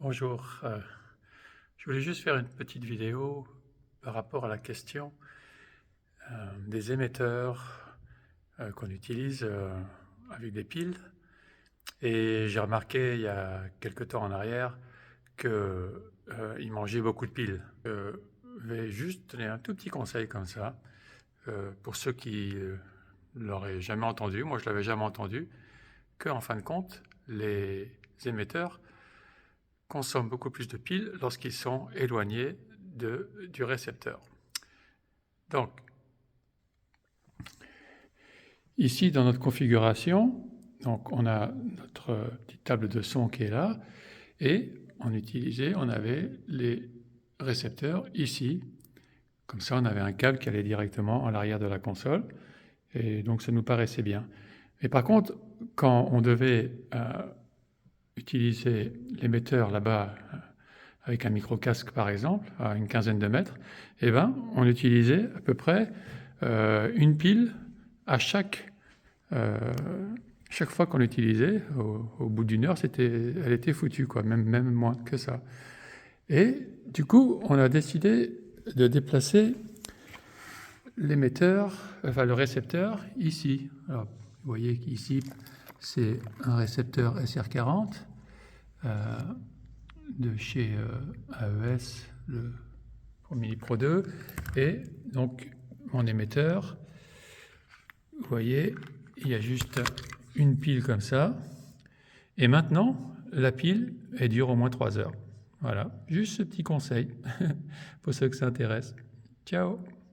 Bonjour, je voulais juste faire une petite vidéo par rapport à la question des émetteurs qu'on utilise avec des piles. Et j'ai remarqué il y a quelque temps en arrière qu'ils mangeaient beaucoup de piles. Je vais juste donner un tout petit conseil comme ça pour ceux qui l'auraient jamais entendu. Moi, je l'avais jamais entendu, qu'en fin de compte, les émetteurs consomment beaucoup plus de piles lorsqu'ils sont éloignés du récepteur. Donc, ici dans notre configuration, donc on a notre petite table de son qui est là, et on avait les récepteurs ici. Comme ça, on avait un câble qui allait directement à l'arrière de la console, et donc ça nous paraissait bien. Mais par contre, quand on devait utiliser l'émetteur là-bas, avec un micro-casque par exemple, à une quinzaine de mètres, eh ben, on utilisait à peu près une pile à chaque fois qu'on l'utilisait. Au bout d'une heure, elle était foutue, quoi, même moins que ça. Et du coup, on a décidé de déplacer l'émetteur, enfin le récepteur, ici. Alors, vous voyez qu'ici, c'est un récepteur SR40 de chez AES, le Mini Pro 2, et donc mon émetteur, vous voyez, il y a juste une pile comme ça, et maintenant la pile elle dure au moins 3 heures. Voilà, juste ce petit conseil pour ceux que ça intéresse. Ciao.